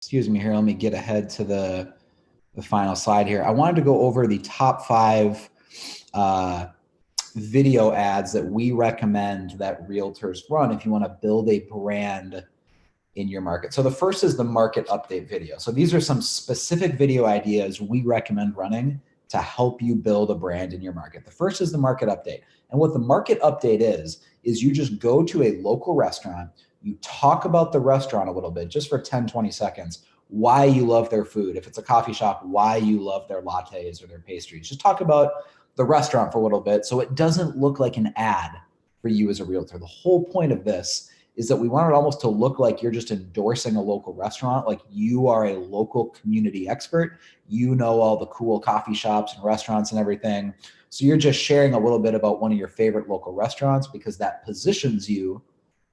excuse me here, let me get ahead to the final slide here. I wanted to go over the top 5 video ads that we recommend that realtors run if you want to build a brand in your market. So the first is the market update video. So these are some specific video ideas we recommend running to help you build a brand in your market. The first is the market update. And what the market update is you just go to a local restaurant, you talk about the restaurant a little bit, just for 10, 20 seconds, why you love their food. If it's a coffee shop, why you love their lattes or their pastries. Just talk about the restaurant for a little bit so it doesn't look like an ad for you as a realtor. The whole point of this is that we want it almost to look like you're just endorsing a local restaurant, like you are a local community expert. You know all the cool coffee shops and restaurants and everything. So you're just sharing a little bit about one of your favorite local restaurants because that positions you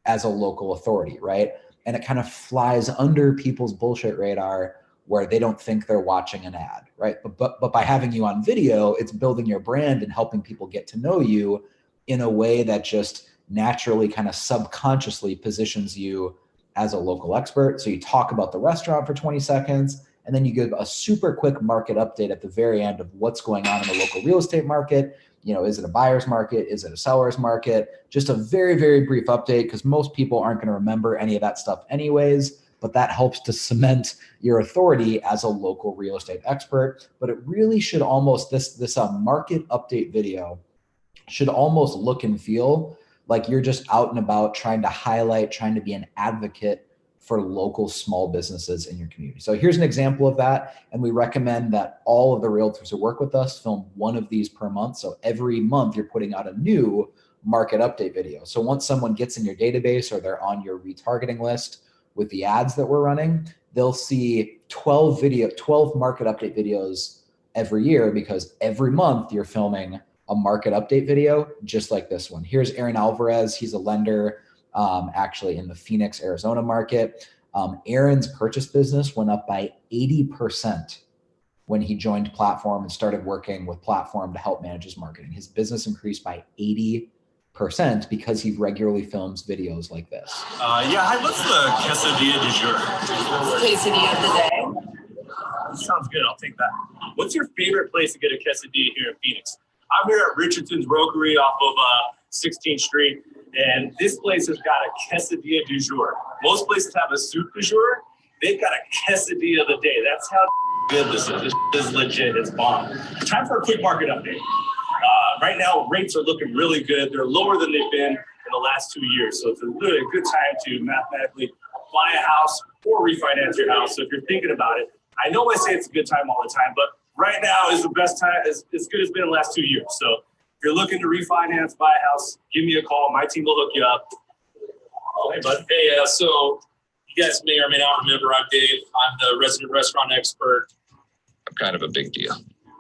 as a local authority, right? And it kind of flies under people's bullshit radar where they don't think they're watching an ad, right? But by having you on video, it's building your brand and helping people get to know you in a way that just naturally kind of subconsciously positions you as a local expert. So you talk about the restaurant for 20 seconds, and then you give a super quick market update at the very end of what's going on in the local real estate market. You know, is it a buyer's market? Is it a seller's market? Just a very, very brief update because most people aren't going to remember any of that stuff anyways, but that helps to cement your authority as a local real estate expert. But it really should almost, this market update video should almost look and feel like you're just out and about trying to highlight, trying to be an advocate for local small businesses in your community. So here's an example of that. And we recommend that all of the realtors who work with us film one of these per month. So every month you're putting out a new market update video. So once someone gets in your database or they're on your retargeting list with the ads that we're running, they'll see 12 market update videos every year because every month you're filming a market update video just like this one. Here's Aaron Alvarez. He's a lender actually in the Phoenix, Arizona market. Aaron's purchase business went up by 80% when he joined Platform and started working with Platform to help manage his marketing. His business increased by 80% because he regularly films videos like this. Yeah, hi, what's the quesadilla du jour? Quesadilla of the day. Sounds good, I'll take that. What's your favorite place to get a quesadilla here in Phoenix? I'm here at Richardson's Rokery off of 16th Street, and this place has got a quesadilla du jour. Most places have a soup du jour. They've got a quesadilla of the day. That's how good this is. This is legit. It's bomb. Time for a quick market update. Right now, rates are looking really good. They're lower than they've been in the last 2 years, so it's really a good time to mathematically buy a house or refinance your house. So if you're thinking about it, I know I say it's a good time all the time, but right now is the best time, as good as it's been in the last 2 years. So if you're looking to refinance, buy a house, give me a call. My team will hook you up. Oh, hey, bud. Hey, so you guys may or may not remember, I'm Dave. I'm the resident restaurant expert. I'm kind of a big deal.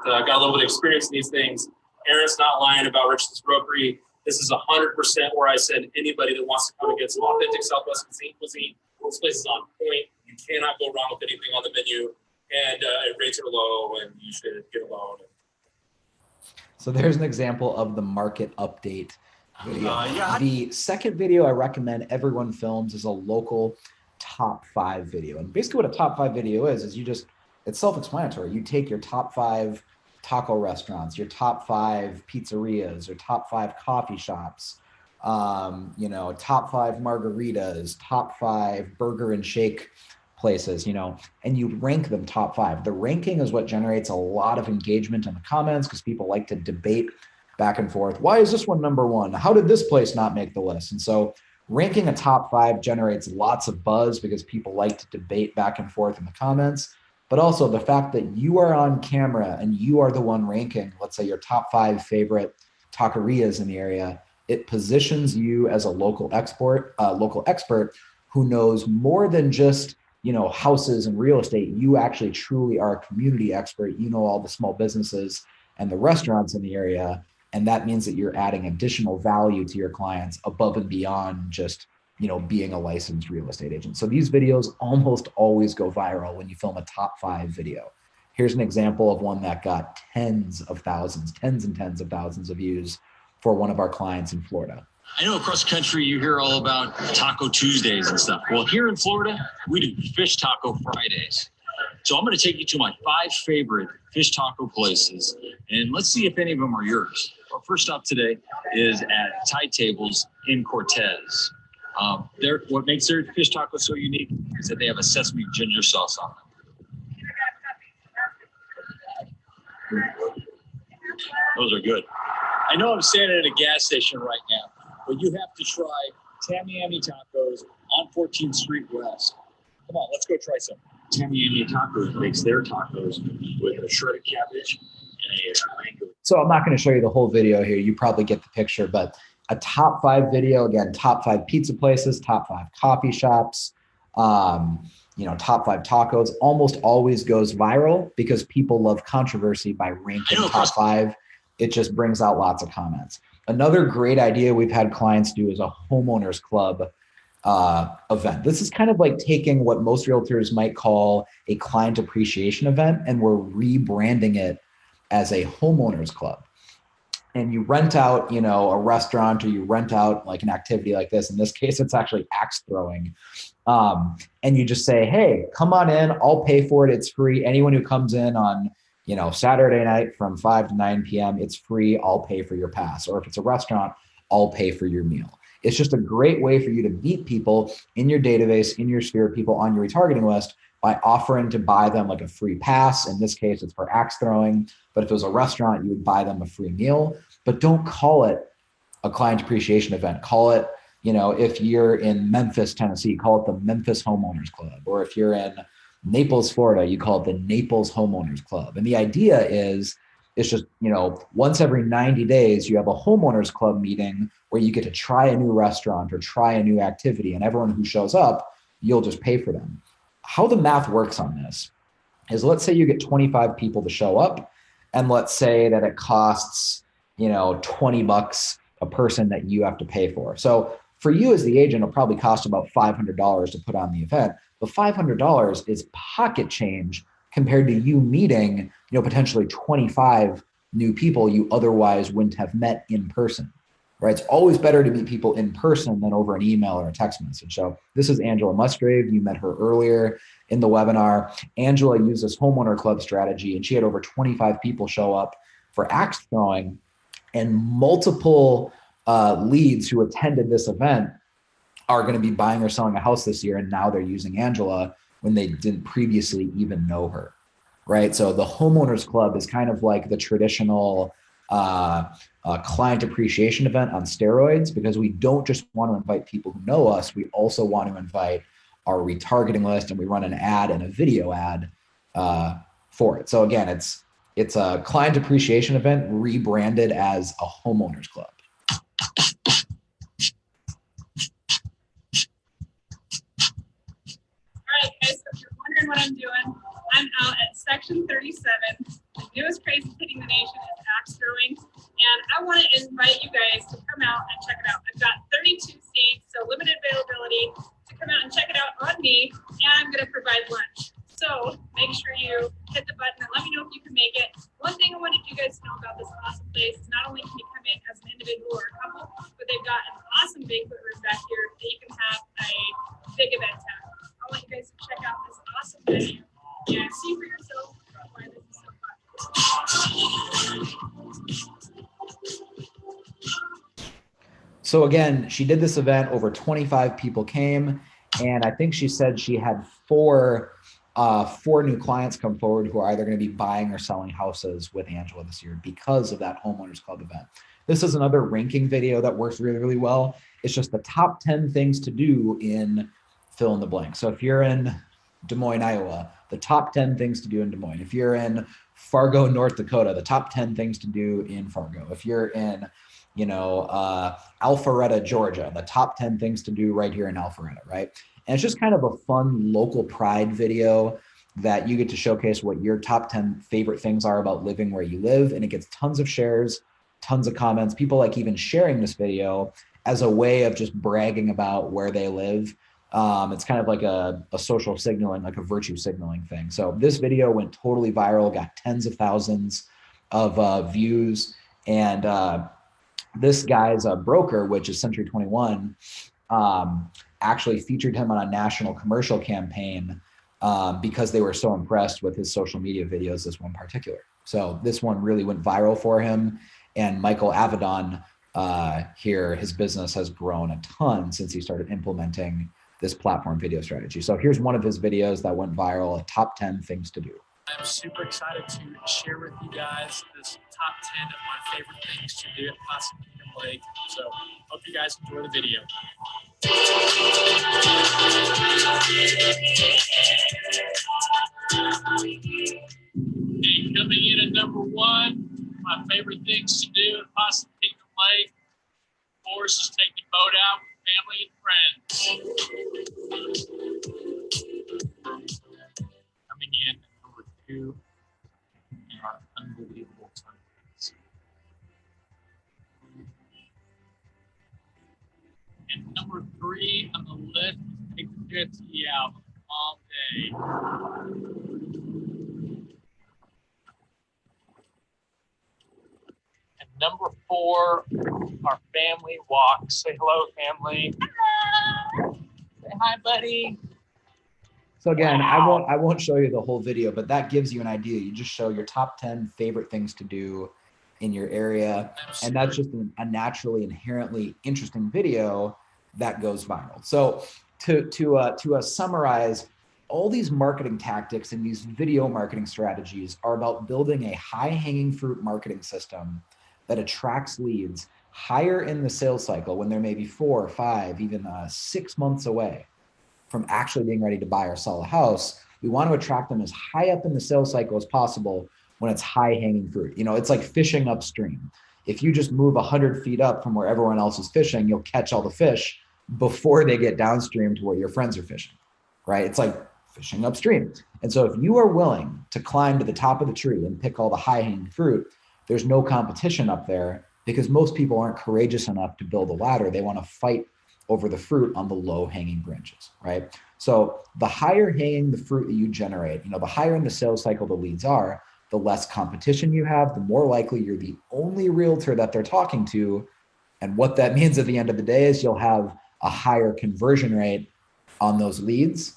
I've got a little bit of experience in these things. Aaron's not lying about Richardson's Rokery. This is 100% where I send anybody that wants to come and get some authentic Southwest cuisine. This place is on point. You cannot go wrong with anything on the menu. And rates are low, and you should get a loan. So there's an example of the market update video. The second video I recommend everyone films is a local top 5 video. And basically what a top 5 video is it's self-explanatory. You take your top 5 taco restaurants, your top 5 pizzerias, your top 5 coffee shops, top 5 margaritas, top 5 burger and shake places, and you rank them top 5. The ranking is what generates a lot of engagement in the comments because people like to debate back and forth. Why is this one number 1? How did this place not make the list? And so ranking a top 5 generates lots of buzz because people like to debate back and forth in the comments. But also the fact that you are on camera and you are the one ranking, let's say your top 5 favorite taquerias in the area, it positions you as a local expert who knows more than just houses and real estate. You actually truly are a community expert. You know all the small businesses and the restaurants in the area. And that means that you're adding additional value to your clients above and beyond just, being a licensed real estate agent. So these videos almost always go viral when you film a top 5 video. Here's an example of one that got tens and tens of thousands of views for one of our clients in Florida. I know across the country you hear all about Taco Tuesdays and stuff. Well, here in Florida, we do Fish Taco Fridays. So I'm going to take you to my 5 favorite fish taco places, and let's see if any of them are yours. Our first stop today is at Tide Tables in Cortez. What makes their fish tacos so unique is that they have a sesame ginger sauce on them. Those are good. I know I'm standing at a gas station right now, but you have to try Tamiami Tacos on 14th Street West. Come on, let's go try some. Tamiami Tacos makes their tacos with a shredded cabbage and a mango. So I'm not going to show you the whole video here. You probably get the picture, but a top 5 video, again, top 5 pizza places, top 5 coffee shops, top 5 tacos, almost always goes viral because people love controversy by ranking top 5. It just brings out lots of comments. Another great idea we've had clients do is a Homeowners Club event. This is kind of like taking what most realtors might call a client appreciation event, and we're rebranding it as a Homeowners Club. And you rent out, a restaurant, or you rent out like an activity like this. In this case, it's actually axe throwing. And you just say, hey, come on in, I'll pay for it. It's free. Anyone who comes in on, Saturday night from 5 to 9 p.m., it's free. I'll pay for your pass. Or if it's a restaurant, I'll pay for your meal. It's just a great way for you to meet people in your database, in your sphere of people on your retargeting list by offering to buy them like a free pass. In this case, it's for axe throwing. But if it was a restaurant, you would buy them a free meal. But don't call it a client appreciation event. Call it, if you're in Memphis, Tennessee, call it the Memphis Homeowners Club. Or if you're in Naples, Florida, you call it the Naples Homeowners Club. And the idea is, it's just, once every 90 days, you have a homeowners club meeting where you get to try a new restaurant or try a new activity, and everyone who shows up, you'll just pay for them. How the math works on this is, let's say you get 25 people to show up, and let's say that it costs, $20 a person that you have to pay for. So for you as the agent, it'll probably cost about $500 to put on the event, but $500 is pocket change compared to you meeting, potentially 25 new people you otherwise wouldn't have met in person, right? It's always better to meet people in person than over an email or a text message. So this is Angela Musgrave. You met her earlier in the webinar. Angela used this homeowner club strategy, and she had over 25 people show up for axe throwing, and multiple leads who attended this event are going to be buying or selling a house this year. And now they're using Angela when they didn't previously even know her, right? So the Homeowners Club is kind of like the traditional client appreciation event on steroids, because we don't just want to invite people who know us. We also want to invite our retargeting list, and we run an ad and a video ad for it. So again, it's a client appreciation event rebranded as a Homeowners Club. All right, guys, so if you're wondering what I'm doing, I'm out at section 37. The newest craze hitting the nation is axe throwing, and I want to invite you guys to come out and check it out. I've got 32 seats, so limited availability to come out and check it out on me, and I'm going to provide lunch. So make sure you hit the button and let me know if you can make it. One thing I wanted you guys to know about this awesome place is not only can you come in as an individual or a couple, but they've got an awesome banquet room back here that you can have a big event at. I want you guys to check out this awesome venue and see for yourself why this is so fun. So again, she did this event, over 25 people came, and I think she said she had four new clients come forward who are either going to be buying or selling houses with Angela this year because of that Homeowners Club event. This is another ranking video that works really, really well. It's just the top 10 things to do in fill in the blank. So if you're in Des Moines, Iowa, the top 10 things to do in Des Moines. If you're in Fargo, North Dakota, the top 10 things to do in Fargo. If you're in, Alpharetta, Georgia, the top 10 things to do right here in Alpharetta, right? And it's just kind of a fun local pride video that you get to showcase what your top 10 favorite things are about living where you live. And it gets tons of shares, tons of comments. People like even sharing this video as a way of just bragging about where they live. It's kind of like a social signaling, like a virtue signaling thing. So this video went totally viral, got tens of thousands of views. And this guy's broker, which is Century 21, actually featured him on a national commercial campaign because they were so impressed with his social media videos, this one particular. So this one really went viral for him. And Michael Avedon here, his business has grown a ton since he started implementing this platform video strategy. So here's one of his videos that went viral, top 10 things to do. I'm super excited to share with you guys this top 10 of my favorite things to do at Possum Kingdom Lake. So hope you guys enjoy the video. And coming in at number 1, my favorite things to do at Possum Kingdom Lake, of course, is take the boat out with family and friends. Coming in at number 2 are unbelievable times. And number 3 on the list is take the jet ski out all day. And number 4 are family walks. Say hello, family. Hello. Say hi, buddy. So again, wow. I won't show you the whole video, but that gives you an idea. You just show your top 10 favorite things to do in your area. And that's just a naturally, inherently interesting video that goes viral. So to summarize, all these marketing tactics and these video marketing strategies are about building a high-hanging fruit marketing system that attracts leads higher in the sales cycle when they're maybe 4, 5, even 6 months away from actually being ready to buy or sell a house. We want to attract them as high up in the sales cycle as possible when it's high hanging fruit. You know, it's like fishing upstream. If you just move 100 feet up from where everyone else is fishing, you'll catch all the fish before they get downstream to where your friends are fishing, right? It's like fishing upstream. And so if you are willing to climb to the top of the tree and pick all the high hanging fruit, there's no competition up there because most people aren't courageous enough to build a ladder. They want to fight over the fruit on the low hanging branches, right? So the higher hanging the fruit that you generate, you know, the higher in the sales cycle the leads are, the less competition you have, the more likely you're the only realtor that they're talking to. And what that means at the end of the day is you'll have a higher conversion rate on those leads,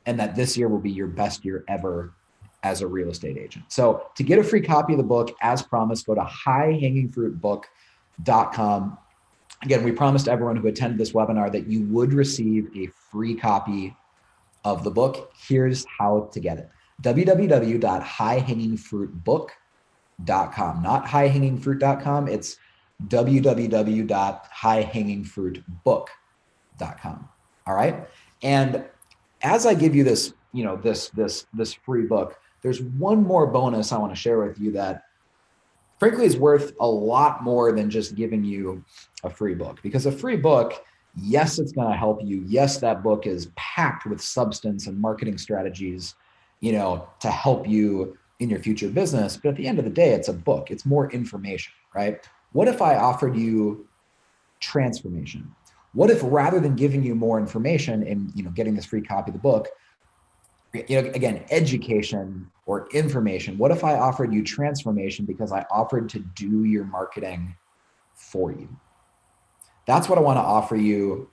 and that this year will be your best year ever as a real estate agent. So to get a free copy of the book, as promised, go to highhangingfruitbook.com. Again, we promised everyone who attended this webinar that you would receive a free copy of the book. Here's how to get it. www.highhangingfruitbook.com, not highhangingfruit.com. It's www.highhangingfruitbook.com. All right. And as I give you this, you know, this free book, there's one more bonus I want to share with you that frankly is worth a lot more than just giving you a free book. Because a free book, yes, it's going to help you. Yes, that book is packed with substance and marketing strategies, you know, to help you in your future business. But at the end of the day, it's a book. It's more information, right? What if I offered you transformation? What if rather than giving you more information and, you know, getting this free copy of the book, you know, again, education or information, what if I offered you transformation because I offered to do your marketing for you? That's what I want to offer you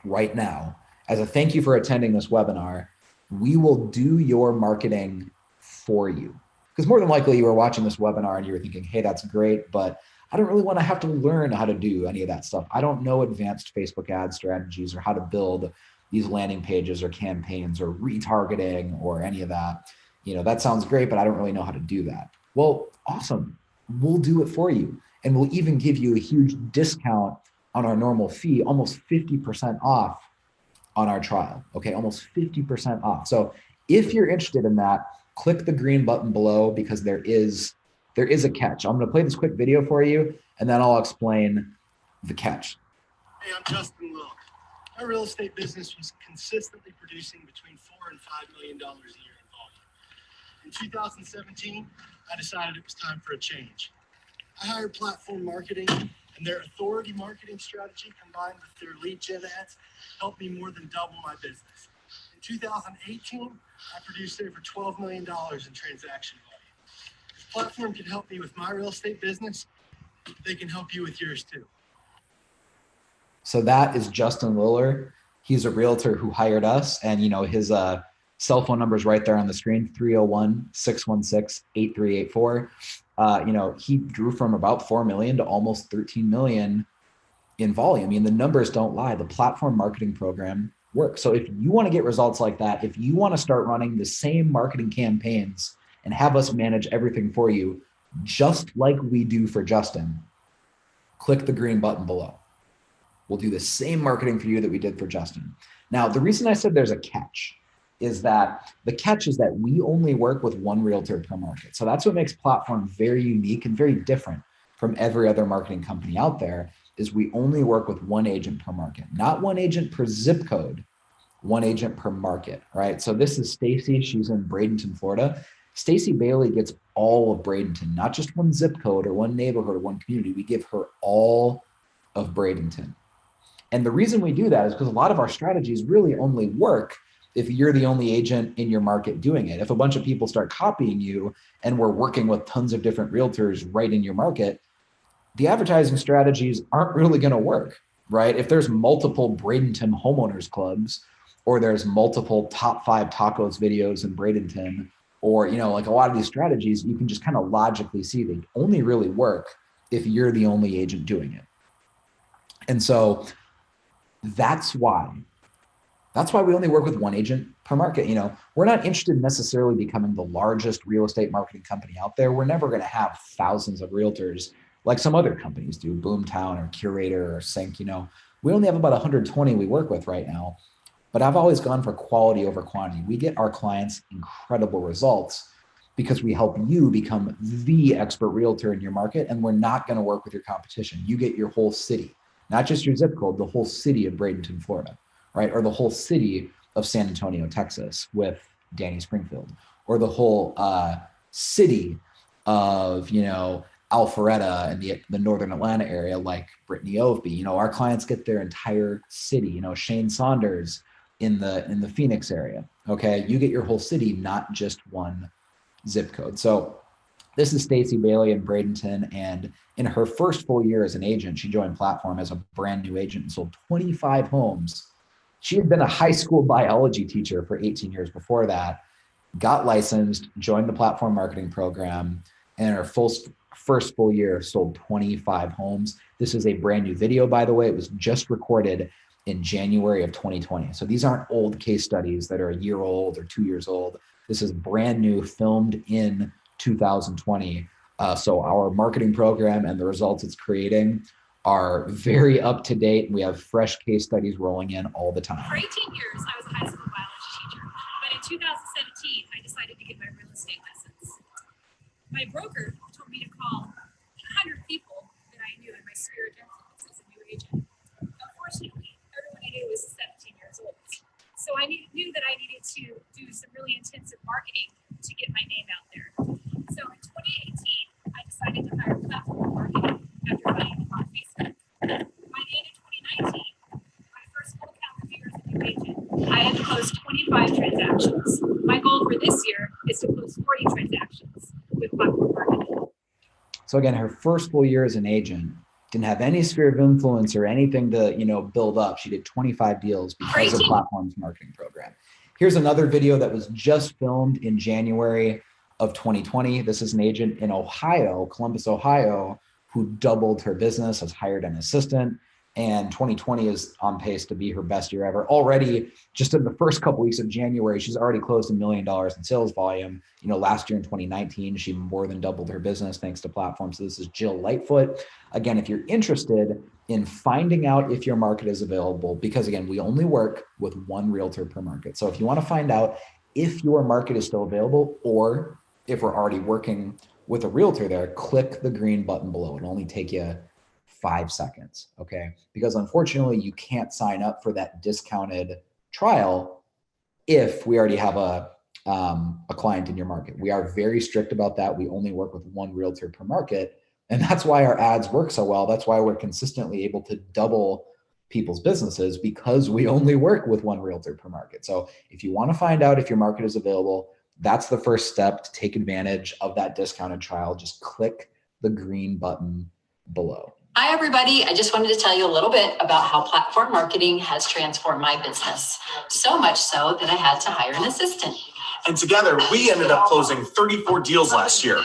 right now. As a thank you for attending this webinar, we will do your marketing for you. Because more than likely you were watching this webinar and you were thinking, hey, that's great, but I don't really want to have to learn how to do any of that stuff. I don't know advanced Facebook ad strategies or how to build these landing pages or campaigns or retargeting or any of that. You know, that sounds great, but I don't really know how to do that. Well, awesome. We'll do it for you. And we'll even give you a huge discount on our normal fee, almost 50% off on our trial. Okay, almost 50% off. So if you're interested in that, click the green button below because there is a catch. I'm going to play this quick video for you, and then I'll explain the catch. Hey, I'm Justin Wilk. My real estate business was consistently producing between $4 and $5 million a year in volume. In 2017, I decided it was time for a change. I hired Platform Marketing, and their authority marketing strategy combined with their lead gen ads helped me more than double my business. In 2018, I produced over $12 million in transaction volume. If Platform can help me with my real estate business, they can help you with yours too. So that is Justin Liller. He's a realtor who hired us, and his cell phone number is right there on the screen, 301-616-8384. He grew from about 4 million to almost 13 million in volume. I mean, the numbers don't lie. The platform marketing program works. So if you want to get results like that, if you want to start running the same marketing campaigns and have us manage everything for you, just like we do for Justin, click the green button below. We'll do the same marketing for you that we did for Justin. Now, the reason I said there's a catch is that the catch is that we only work with one realtor per market. So that's what makes Platform very unique and very different from every other marketing company out there, is we only work with one agent per market, not one agent per zip code, one agent per market, right? So this is Stacy. She's in Bradenton, Florida. Stacy Bailey gets all of Bradenton, not just one zip code or one neighborhood or one community. We give her all of Bradenton. And the reason we do that is because a lot of our strategies really only work if you're the only agent in your market doing it. If a bunch of people start copying you and we're working with tons of different realtors right in your market, the advertising strategies aren't really going to work, right? If there's multiple Bradenton homeowners clubs, or there's multiple top 5 tacos videos in Bradenton, or, like a lot of these strategies, you can just kind of logically see they only really work if you're the only agent doing it. And so that's why we only work with one agent per market. We're not interested in necessarily becoming the largest real estate marketing company out there. We're never going to have thousands of realtors like some other companies do, Boomtown or Curator or Sync. We only have about 120 we work with right now, but I've always gone for quality over quantity. We get our clients incredible results because we help you become the expert realtor in your market, and we're not going to work with your competition. You get your whole city, not just your zip code, the whole city of Bradenton, Florida, right? Or the whole city of San Antonio, Texas with Danny Springfield, or the whole city of, Alpharetta and the Northern Atlanta area, like Brittany Oveby. Our clients get their entire city, Shane Saunders in the Phoenix area. Okay. You get your whole city, not just one zip code. So this is Stacy Bailey in Bradenton, and in her first full year as an agent, she joined Platform as a brand new agent and sold 25 homes. She had been a high school biology teacher for 18 years before that, got licensed, joined the Platform marketing program, and in her first full year sold 25 homes. This is a brand new video, by the way. It was just recorded in January of 2020. So these aren't old case studies that are a year old or 2 years old. This is brand new, filmed in 2020. So our marketing program and the results it's creating are very up to date. We have fresh case studies rolling in all the time. For 18 years, I was a high school biology teacher. But in 2017, I decided to get my real estate license. My broker told me to call 100 people that I knew in my sphere of influence as a new agent. Unfortunately, everyone I knew was 17 years old. So I knew that I needed to do some really intensive marketing to get my name out there. So in 2018, I decided to hire Platform marketing after finding them on Facebook. By the end of 2019, my first full calendar year as a new agent, I had to close 25 transactions. My goal for this year is to close 40 transactions with Platform marketing. So again, her first full year as an agent, didn't have any sphere of influence or anything to, build up. She did 25 deals because of Platform's marketing program. Here's another video that was just filmed in January of 2020. This is an agent in Ohio, Columbus, Ohio, who doubled her business, has hired an assistant, and 2020 is on pace to be her best year ever. Already, just in the first couple weeks of January, she's already closed $1 million in sales volume. Last year in 2019, she more than doubled her business thanks to Platform. So this is Jill Lightfoot. Again, if you're interested in finding out if your market is available, because again, we only work with one realtor per market. So if you want to find out if your market is still available, or if we're already working with a realtor there, click the green button below. It'll only take you 5 seconds, okay? Because unfortunately, you can't sign up for that discounted trial if we already have a client in your market. We are very strict about that. We only work with one realtor per market, and that's why our ads work so well. That's why we're consistently able to double people's businesses, because we only work with one realtor per market. So if you want to find out if your market is available, that's the first step to take advantage of that discounted trial. Just click the green button below. Hi, everybody. I just wanted to tell you a little bit about how platform marketing has transformed my business. So much so that I had to hire an assistant. And together, we ended up closing 34 deals last year.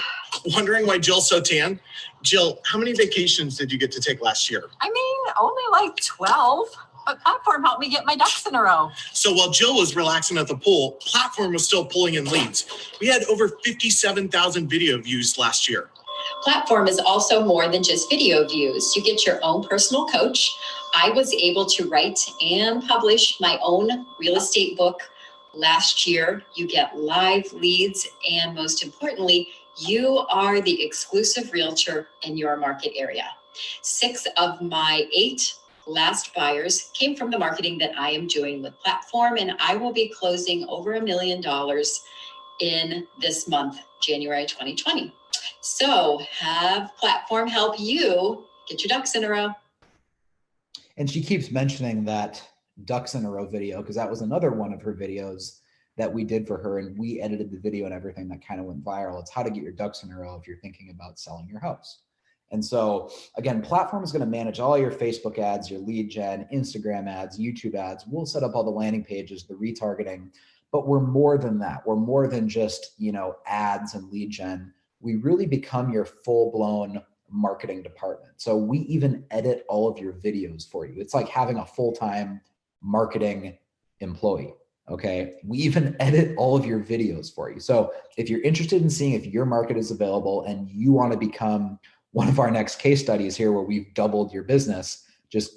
Wondering why Jill's so tan? Jill, how many vacations did you get to take last year? I mean, only like 12, but platform helped me get my ducks in a row. So while Jill was relaxing at the pool, platform was still pulling in leads. We had over 57,000 video views last year. Platform is also more than just video views. You get your own personal coach. I was able to write and publish my own real estate book last year. You get live leads, and most importantly, you are the exclusive realtor in your market area. 6 of my 8 last buyers came from the marketing that I am doing with Platform, and I will be closing over $1 million in this month, January 2020. So have Platform help you get your ducks in a row. And she keeps mentioning that ducks in a row video, because that was another one of her videos that we did for her, and we edited the video and everything that kind of went viral. It's how to get your ducks in a row if you're thinking about selling your house. And so again, Platform is going to manage all your Facebook ads, your lead gen, Instagram ads, YouTube ads. We'll set up all the landing pages, the retargeting, but we're more than that. We're more than just, ads and lead gen. We really become your full-blown marketing department. So we even edit all of your videos for you. It's like having a full-time marketing employee. Okay. We even edit all of your videos for you. So if you're interested in seeing if your market is available and you want to become one of our next case studies here where we've doubled your business, just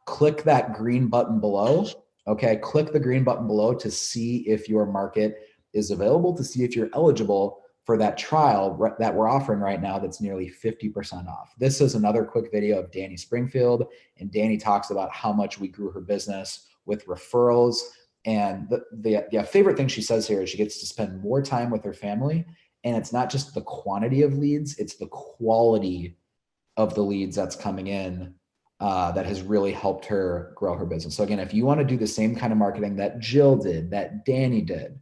click that green button below. Okay. Click the green button below to see if your market is available, to see if you're eligible for that trial that we're offering right now that's nearly 50% off. This is another quick video of Danny Springfield, and Danny talks about how much we grew her business with referrals. And the favorite thing she says here is she gets to spend more time with her family. And it's not just the quantity of leads, it's the quality of the leads that's coming in that has really helped her grow her business. So again, if you want to do the same kind of marketing that Jill did, that Danny did,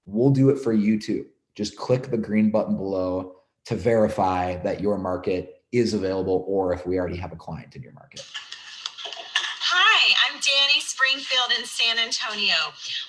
we'll do it for you too. Just click the green button below to verify that your market is available, or if we already have a client in your market. Hi, I'm Danny Springfield in San Antonio.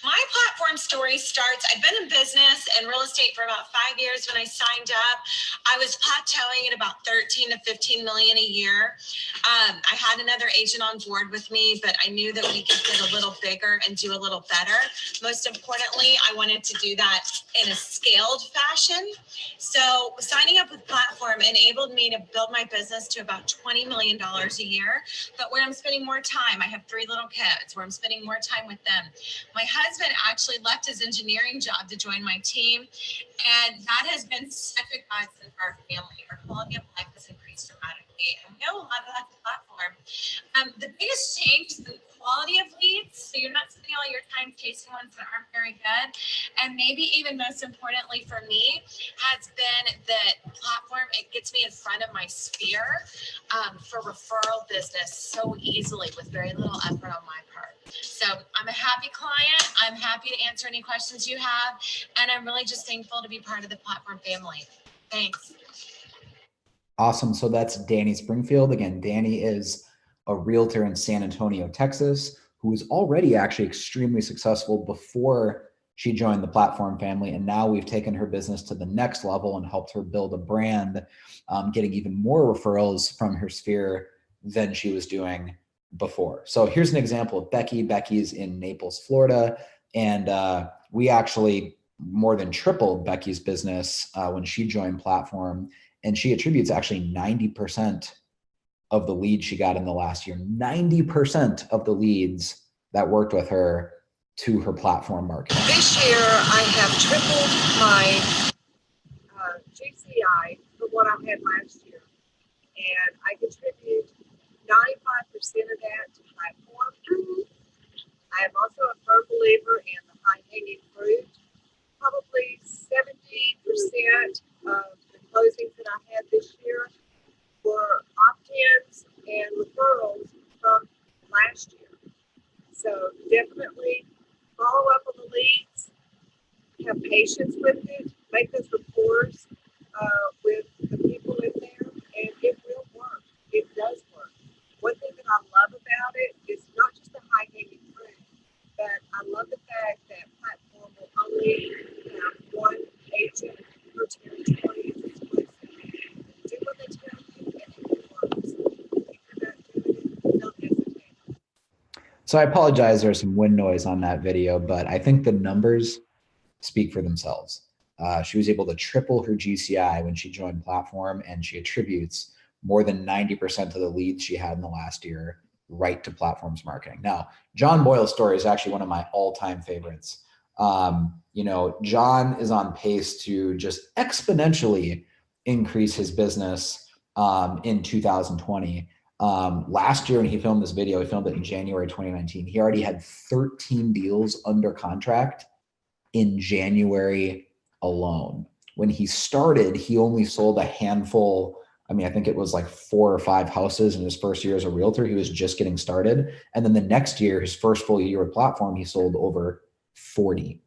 My platform story starts, I've been in business and real estate for about 5 years. When I signed up, I was plateauing at about 13 to 15 million a year. I had another agent on board with me, but I knew that we could get a little bigger and do a little better. Most importantly, I wanted to do that in a scaled fashion. So signing up with Platform enabled me to build my business to about $20 million a year, but where I'm spending more time. I have 3 little kids where I'm spending more time with them. My husband actually left his engineering job to join my team, and that has been such a godsend for our family. Our quality of life has increased dramatically, and we know a lot of that Platform. The biggest change is the quality of leads, so you're not spending all your time chasing ones that aren't very good. And maybe even most importantly for me has been that Platform, it gets me in front of my sphere for referral business so easily with very little effort on my part. So I'm a happy client. I'm happy to answer any questions you have, and I'm really just thankful to be part of the Platform family. Thanks. Awesome. So that's Danny Springfield. Again, Danny is a realtor in San Antonio, Texas, who was already actually extremely successful before she joined the Platform family. And now we've taken her business to the next level and helped her build a brand, getting even more referrals from her sphere than she was doing before. So here's an example of Becky. Becky's in Naples, Florida. And we actually more than tripled Becky's business when she joined Platform. And she attributes actually 90% of the leads she got in the last year, 90% of the leads that worked with her to her Platform marketing. This year, I have tripled my GCI from what I had last year. And I contribute 95% of that to Platform. I am also a firm believer in the high-hanging fruit. Probably 70% of the closings that I had this year were opt-ins and referrals from last year. So definitely follow up on the leads, have patience with it, make those rapports with the people in there, and it will So I apologize, there's some wind noise on that video, but I think the numbers speak for themselves. She was able to triple her GCI when she joined platform, and she attributes more than 90% of the leads she had in the last year right to platforms marketing. Now, John Boyle's story is actually one of my all-time favorites. You know, John is on pace to just exponentially increase his business in 2020. Last year when he filmed this video, he filmed it in January 2019. He already had 13 deals under contract in January alone. When he started, he only sold a handful. I mean, I think it was like 4 or 5 houses in his first year as a realtor. He was just getting started. And then the next year, his first full year with platform, he sold over 40.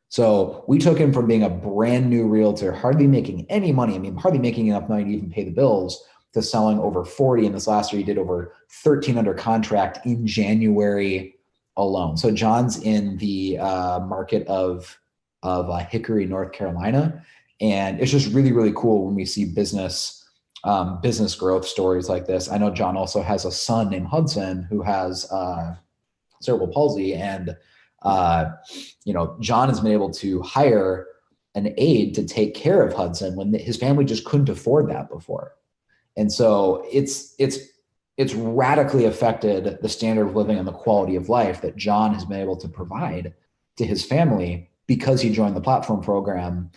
So we took him from being a brand new realtor, hardly making any money. I mean, hardly making enough money to even pay the bills, to selling over 40. And this last year, he did over 13 under contract in January alone. So John's in the market of Hickory, North Carolina. And it's just really, really cool when we see business growth stories like this. I know John also has a son named Hudson who has cerebral palsy. And, you know, John has been able to hire an aide to take care of Hudson when his family just couldn't afford that before. And so it's radically affected the standard of living and the quality of life that John has been able to provide to his family because he joined the platform program,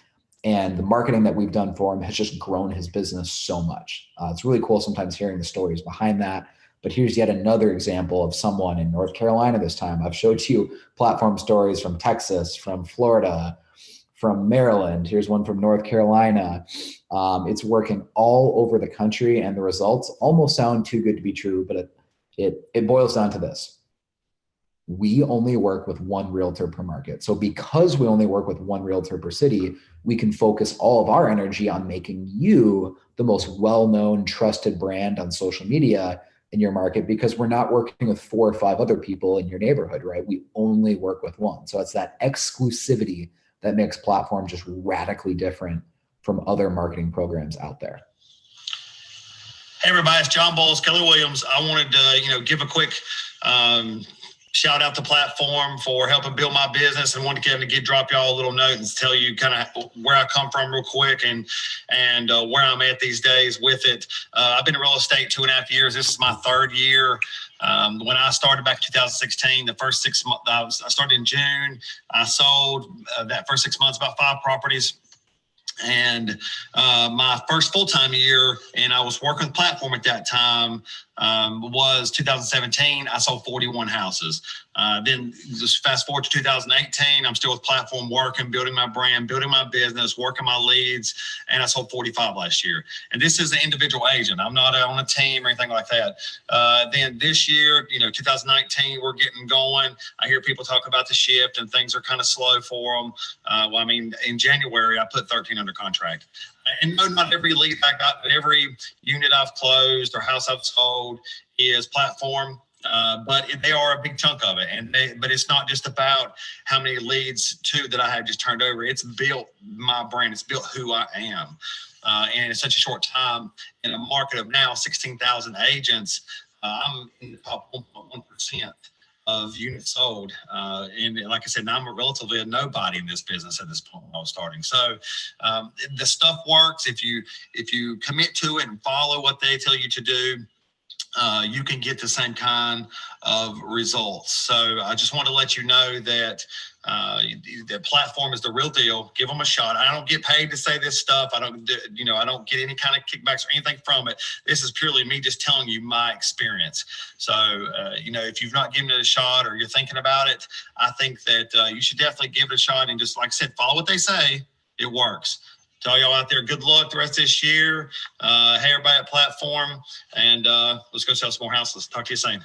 and the marketing that we've done for him has just grown his business so much. It's really cool sometimes hearing the stories behind that. But here's yet another example of someone in North Carolina this time. I've showed you platform stories from Texas, from Florida, from Maryland. Here's one from North Carolina. It's working all over the country, and the results almost sound too good to be true, but it boils down to this. We only work with one realtor per market. So because we only work with one realtor per city, we can focus all of our energy on making you the most well-known, trusted brand on social media in your market, because we're not working with 4 or 5 other people in your neighborhood, right? We only work with one. So it's that exclusivity that makes platform just radically different from other marketing programs out there. Hey everybody, it's John Bowles, Keller Williams. I wanted to, give a quick shout out to platform for helping build my business, and wanted to drop y'all a little note and tell you kind of where I come from real quick and where I'm at these days with it. I've been in real estate 2.5 years. This is my 3rd year. When I started back in 2016, the first 6 months, I started in June. I sold that first 6 months about 5 properties. And my first full-time year, and I was working with platform at that time, was 2017. I sold 41 houses. Then just fast forward to 2018, I'm still with platform working, building my brand, building my business, working my leads, and I sold 45 last year. And this is an individual agent. I'm not on a team or anything like that. Then this year, 2019, we're getting going. I hear people talk about the shift and things are kind of slow for them. In January, I put 13 under contract. And no, not every lead I got, but every unit I've closed or house I've sold is platform. But they are a big chunk of it. But it's not just about how many leads that I have just turned over. It's built my brand. It's built who I am. And in such a short time, in a market of now 16,000 agents, I'm in the top 1.1% of units sold. And like I said, now I'm relatively a nobody in this business at this point when I was starting. So the stuff works. If you commit to it and follow what they tell you to do, you can get the same kind of results. So I just want to let you know that the platform is the real deal. Give them a shot. I don't get paid to say this stuff. I don't get any kind of kickbacks or anything from it. This is purely me just telling you my experience. So, if you've not given it a shot or you're thinking about it, I think that you should definitely give it a shot and just, like I said, follow what they say. It works. To all y'all out there, good luck the rest of this year. Hey, everybody at platform, and let's go sell some more houses. Talk to you soon.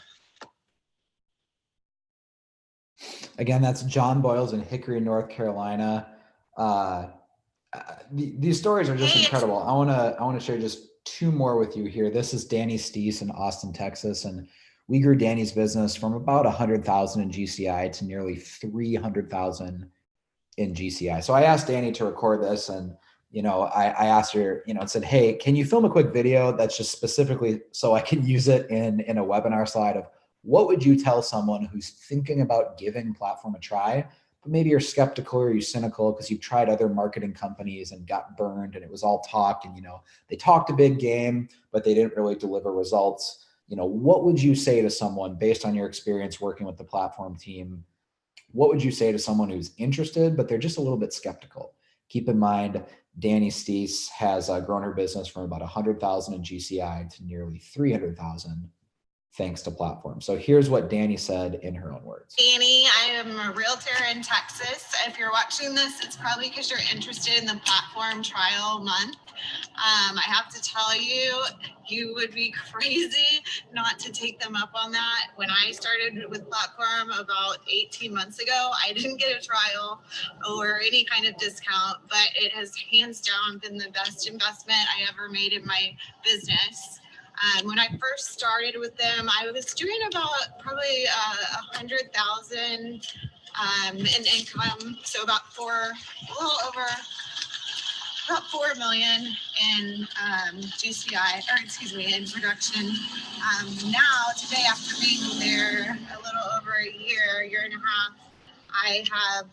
Again, that's John Boyles in Hickory, North Carolina. These stories are just incredible. I want to share just 2 more with you here. This is Danny Steese in Austin, Texas, and we grew Danny's business from about 100,000 in GCI to nearly 300,000 in GCI. So I asked Danny to record this, and I asked her, and said, hey, can you film a quick video that's just specifically so I can use it in a webinar slide of What would you tell someone who's thinking about giving platform a try, but maybe you're skeptical or you're cynical because you've tried other marketing companies and got burned and it was all talk and, they talked a big game, but they didn't really deliver results. What would you say to someone based on your experience working with the platform team? What would you say to someone who's interested, but they're just a little bit skeptical? Keep in mind, Danny Steese has grown her business from about 100,000 in GCI to nearly 300,000 thanks to platform. So here's what Danny said in her own words. Danny, I am a realtor in Texas. If you're watching this, it's probably because you're interested in the platform trial month. I have to tell you, you would be crazy not to take them up on that. When I started with platform about 18 months ago, I didn't get a trial or any kind of discount, but it has hands down been the best investment I ever made in my business. When I first started with them, I was doing about probably 100,000 in income, so about a little over about 4 million in in production. Now, today, after being there a little over a year and a half, I have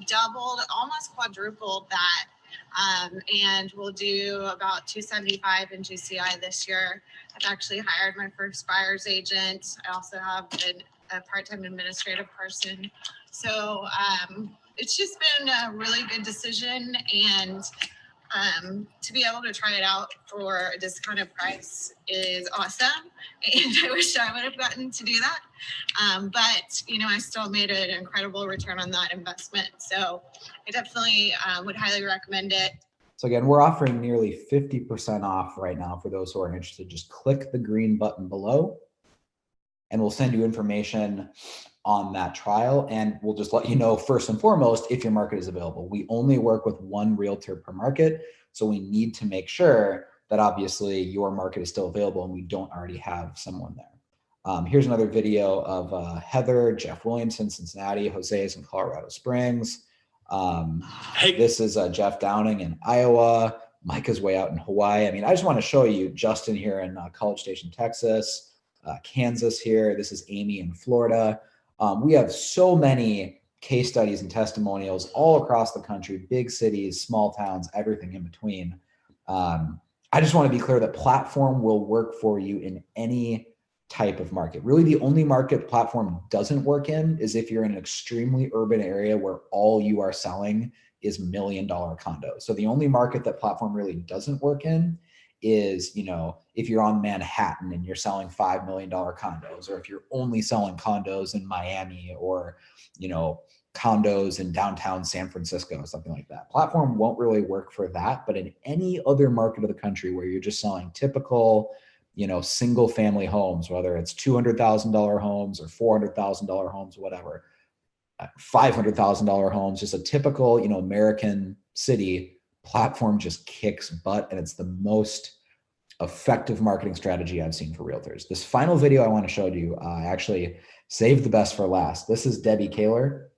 doubled, almost quadrupled that. And we'll do about 275 in GCI this year. I've actually hired my first buyer's agent. I also have a part-time administrative person. So it's just been a really good decision, and to be able to try it out for a discounted price is awesome. And I wish I would have gotten to do that. But, I still made an incredible return on that investment. So I definitely would highly recommend it. So again, we're offering nearly 50% off right now for those who are interested. Just click the green button below and we'll send you information on that trial. And we'll just let you know first and foremost, if your market is available. We only work with one realtor per market. So we need to make sure that obviously your market is still available and we don't already have someone there. Here's another video of Heather, Jeff Williamson, Cincinnati, Jose's in Colorado Springs. This is Jeff Downing in Iowa. Micah's way out in Hawaii. I just want to show you Justin here in College Station, Texas, Kansas here. This is Amy in Florida. We have so many case studies and testimonials all across the country, big cities, small towns, everything in between. I just want to be clear that platform will work for you in any type of market. Really, the only market platform doesn't work in is if you're in an extremely urban area where all you are selling is $1 million condos. So the only market that platform really doesn't work in is, if you're on Manhattan and you're selling $5 million condos, or if you're only selling condos in Miami or, condos in downtown San Francisco, something like that. Platform won't really work for that, but in any other market of the country where you're just selling typical, single family homes, whether it's $200,000 homes or $400,000 homes, whatever, $500,000 homes, just a typical, American city, platform just kicks butt. And it's the most effective marketing strategy I've seen for realtors. This final video I want to show you, I actually saved the best for last. This is Debbie Kaler.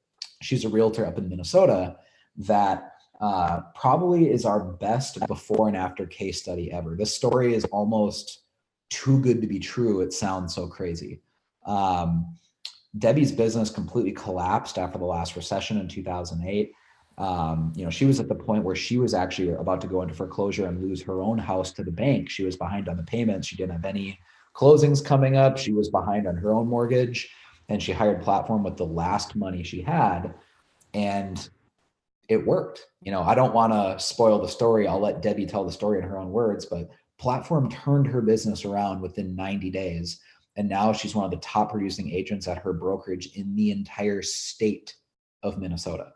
She's a realtor up in Minnesota that probably is our best before and after case study ever. This story is almost too good to be true. It sounds so crazy. Debbie's business completely collapsed after the last recession in 2008. She was at the point where she was actually about to go into foreclosure and lose her own house to the bank. She was behind on the payments. She didn't have any closings coming up. She was behind on her own mortgage, and she hired Platform with the last money she had, and it worked. I don't want to spoil the story. I'll let Debbie tell the story in her own words, but Platform turned her business around within 90 days. And now she's one of the top producing agents at her brokerage in the entire state of Minnesota.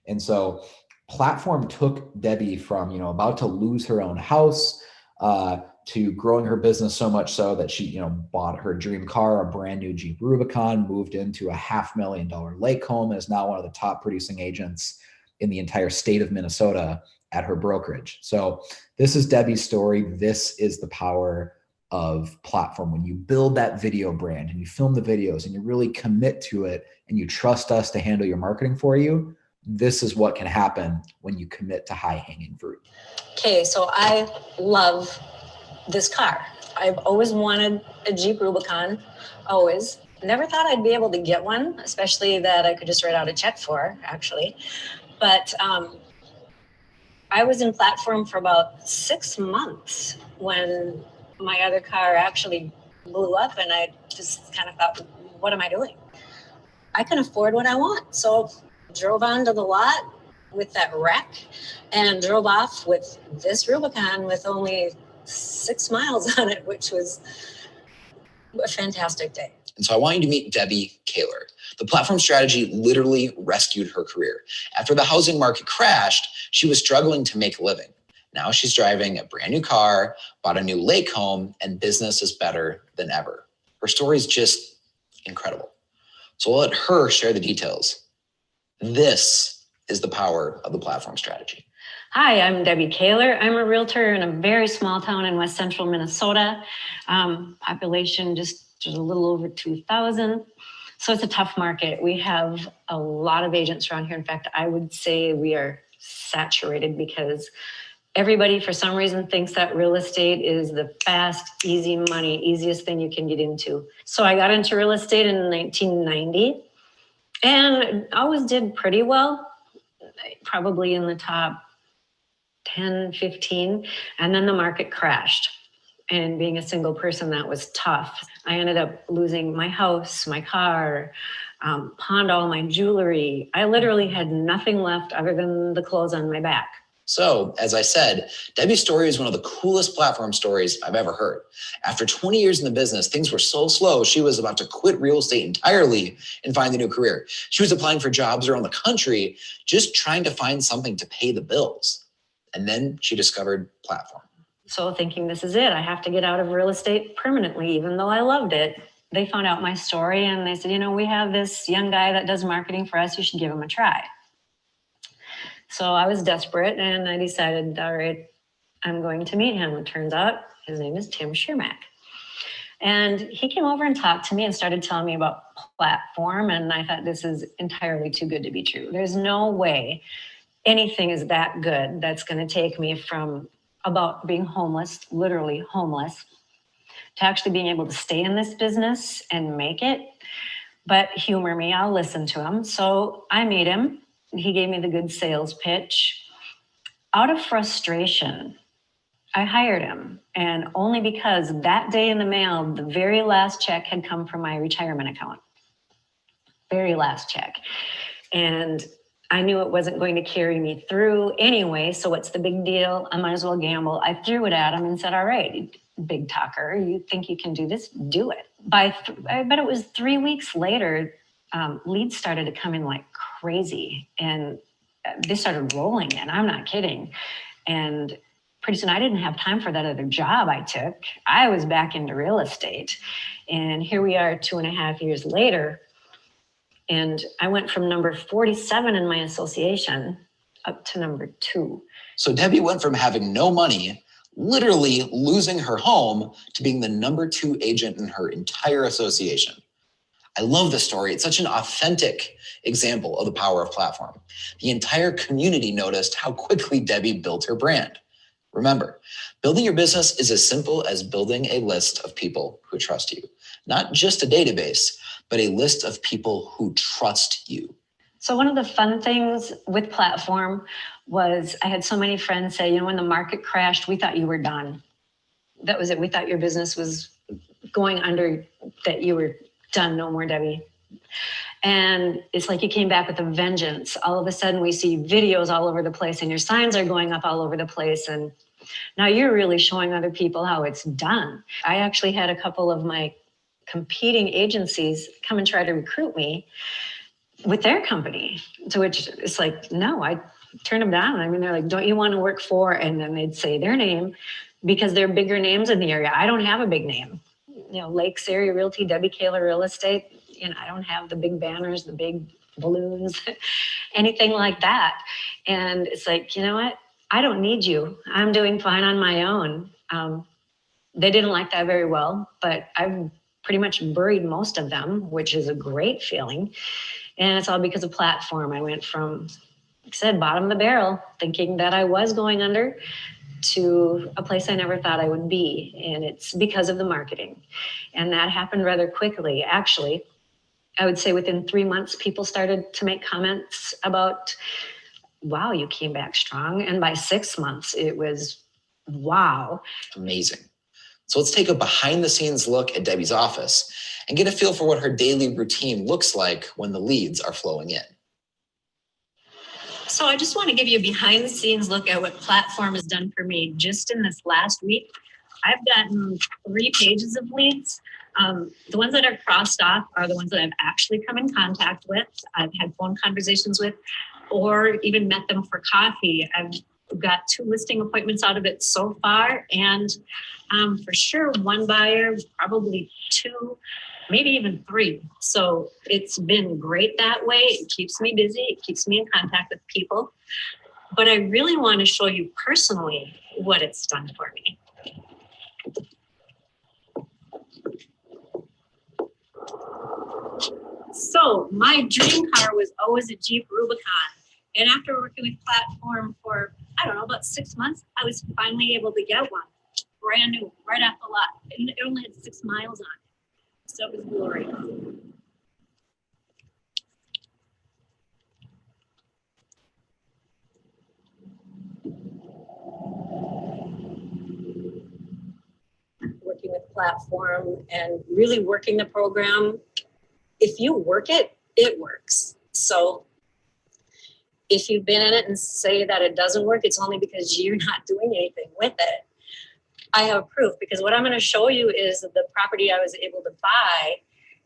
And so Platform took Debbie from, about to lose her own house to growing her business so much so that she, bought her dream car, a brand new Jeep Rubicon, moved into a $500,000 lake home, and is now one of the top producing agents in the entire state of Minnesota at her brokerage. So this is Debbie's story. This is the power of Platform. When you build that video brand and you film the videos and you really commit to it and you trust us to handle your marketing for you, this is what can happen when you commit to high hanging fruit. Okay, so I love this car. I've always wanted a Jeep Rubicon, always. Never thought I'd be able to get one, especially that I could just write out a check for, actually. But I was in platform for about 6 months when my other car actually blew up, and I just kind of thought, what am I doing? I can afford what I want. So drove onto the lot with that wreck and drove off with this Rubicon with only 6 miles on it, which was a fantastic day. And so I want you to meet Debbie Kaler. The platform strategy literally rescued her career. After the housing market crashed, she was struggling to make a living. Now she's driving a brand new car, bought a new lake home, and business is better than ever. Her story is just incredible. So I'll let her share the details. This is the power of the platform strategy. Hi, I'm Debbie Kaler. I'm a realtor in a very small town in west central Minnesota. Population just a little over 2,000. So it's a tough market. We have a lot of agents around here. In fact, I would say we are saturated because everybody, for some reason, thinks that real estate is the fast, easy money, easiest thing you can get into. So I got into real estate in 1990 and always did pretty well, probably in the top 10, 15. And then the market crashed. And being a single person, that was tough. I ended up losing my house, my car, pawned all my jewelry. I literally had nothing left other than the clothes on my back. So, as I said, Debbie's story is one of the coolest platform stories I've ever heard. After 20 years in the business, things were so slow, she was about to quit real estate entirely and find a new career. She was applying for jobs around the country, just trying to find something to pay the bills. And then she discovered platform. So thinking this is it, I have to get out of real estate permanently, even though I loved it. They found out my story and they said, you know, we have this young guy that does marketing for us. You should give him a try. So I was desperate and I decided, all right, I'm going to meet him. It turns out his name is Tim Schermack. And he came over and talked to me and started telling me about platform. And I thought, this is entirely too good to be true. There's no way anything is that good that's going to take me from about being homeless, literally homeless, to actually being able to stay in this business and make it. But humor me, I'll listen to him. So I meet him. He gave me the good sales pitch. Out of frustration, I hired him. And only because that day in the mail, the very last check had come from my retirement account. Very last check. And I knew it wasn't going to carry me through anyway, so what's the big deal? I might as well gamble. I threw it at him and said, all right, big talker, you think you can do this? Do it. I bet it was 3 weeks later, leads started to come in like crazy and they started rolling in. I'm not kidding. And pretty soon I didn't have time for that other job I took. I was back into real estate. And here we are 2.5 years later. And I went from number 47 in my association up to number 2. So Debbie went from having no money, literally losing her home, to being the number 2 agent in her entire association. I love this story. It's such an authentic example of the power of platform. The entire community noticed how quickly Debbie built her brand. Remember, building your business is as simple as building a list of people who trust you. Not just a database, but a list of people who trust you. So one of the fun things with platform was I had so many friends say, you know, when the market crashed, we thought you were done. That was it. We thought your business was going under, that you were done. No more, Debbie. And it's like you came back with a vengeance. All of a sudden we see videos all over the place and your signs are going up all over the place. And now you're really showing other people how it's done. I actually had a couple of my competing agencies come and try to recruit me with their company, to which it's like, no, I turned them down. I mean, they're like, don't you want to work for, and then they'd say their name because they're bigger names in the area. I don't have a big name. You know, Lakes Area Realty, Debbie Kaler Real Estate. You know, I don't have the big banners, the big balloons, anything like that. And it's like, you know what? I don't need you. I'm doing fine on my own. They didn't like that very well, but I've pretty much buried most of them, which is a great feeling. And it's all because of platform. I went from, like I said, bottom of the barrel, thinking that I was going under, to a place I never thought I would be. And it's because of the marketing. And that happened rather quickly. Actually, I would say within 3 months, people started to make comments about, wow, you came back strong. And by 6 months, it was, wow. Amazing. So let's take a behind the scenes look at Debbie's office and get a feel for what her daily routine looks like when the leads are flowing in. So I just want to give you a behind the scenes look at what Platform has done for me. Just in this last week, I've gotten 3 pages of leads. The ones that are crossed off are the ones that I've actually come in contact with. I've had phone conversations with, or even met them for coffee. I've got 2 listing appointments out of it so far. And for sure, 1 buyer, probably 2, maybe even 3. So it's been great that way. It keeps me busy. It keeps me in contact with people. But I really want to show you personally what it's done for me. So my dream car was always a Jeep Rubicon. And after working with Platform for, I don't know, about 6 months, I was finally able to get one. Brand new, right off the lot. And it only had 6 miles on it. So it was glorious. Working with Platform and really working the program, if you work it, it works. So if you've been in it and say that it doesn't work, it's only because you're not doing anything with it. I have proof, because what I'm going to show you is the property I was able to buy,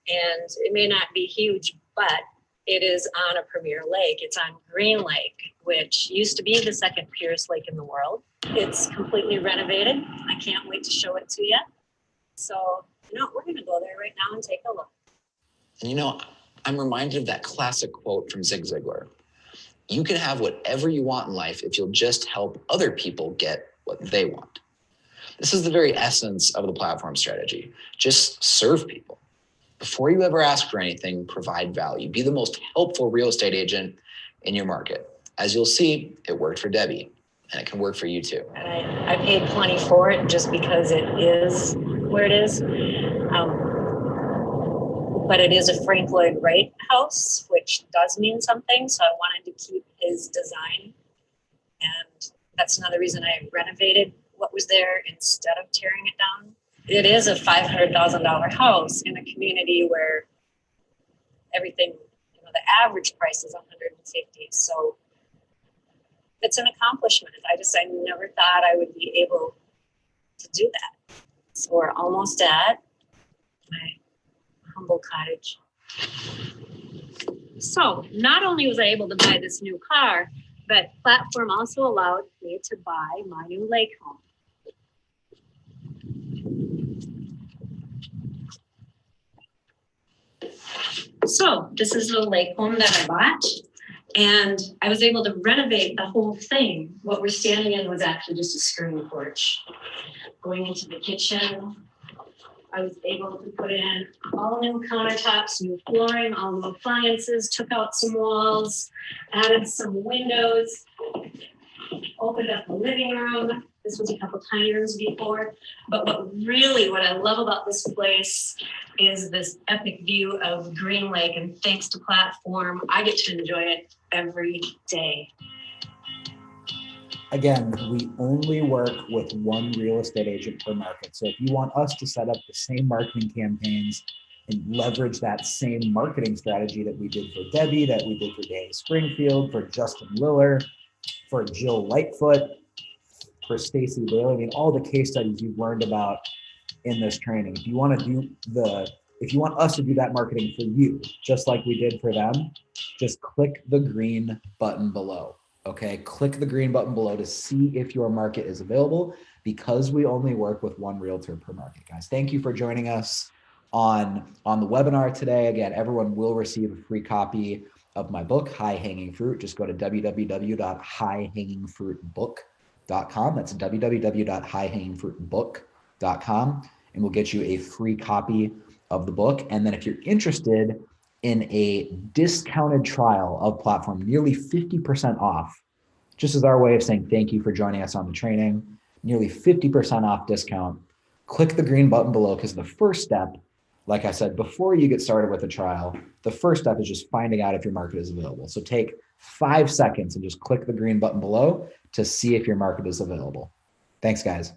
and it may not be huge, but it is on a premier lake. It's on Green Lake, which used to be the second purest lake in the world. It's completely renovated. I can't wait to show it to you. So, we're going to go there right now and take a look. And I'm reminded of that classic quote from Zig Ziglar. You can have whatever you want in life if you'll just help other people get what they want. This is the very essence of the Platform strategy. Just serve people. Before you ever ask for anything, provide value. Be the most helpful real estate agent in your market. As you'll see, it worked for Debbie, and it can work for you too. And I paid plenty for it just because it is where it is. But it is a Frank Lloyd Wright house, which does mean something. So I wanted to keep his design. And that's another reason I renovated what was there instead of tearing it down. It is a $500,000 house in a community where everything, the average price is $150,000. So it's an accomplishment. I never thought I would be able to do that. So we're almost at my humble cottage. So not only was I able to buy this new car, but Platform also allowed me to buy my new lake home. So this is the lake home that I bought, and I was able to renovate the whole thing. What we're standing in was actually just a screen porch. Going into the kitchen, I was able to put in all new countertops, new flooring, all new appliances, took out some walls, added some windows, opened up the living room. This was a couple tiny rooms before. But what I love about this place is this epic view of Green Lake. And thanks to Platform, I get to enjoy it every day. Again, we only work with 1 real estate agent per market. So if you want us to set up the same marketing campaigns and leverage that same marketing strategy that we did for Debbie, that we did for Danny Springfield, for Justin Liller, for Jill Lightfoot, for Stacy Boyle, all the case studies you've learned about in this training. If you want us to do that marketing for you, just like we did for them, just click the green button below. Okay, click the green button below to see if your market is available, because we only work with 1 realtor per market, guys. Thank you for joining us on the webinar today. Again, everyone will receive a free copy of my book, High Hanging Fruit. Just go to www.highhangingfruitbook.com. That's www.highhangingfruitbook.com, and we'll get you a free copy of the book. And then if you're interested in a discounted trial of Platform, nearly 50% off, just as our way of saying thank you for joining us on the training, nearly 50% off discount. Click the green button below because the first step, like I said, before you get started with a trial, the first step is just finding out if your market is available. So take 5 seconds and just click the green button below to see if your market is available. Thanks, guys.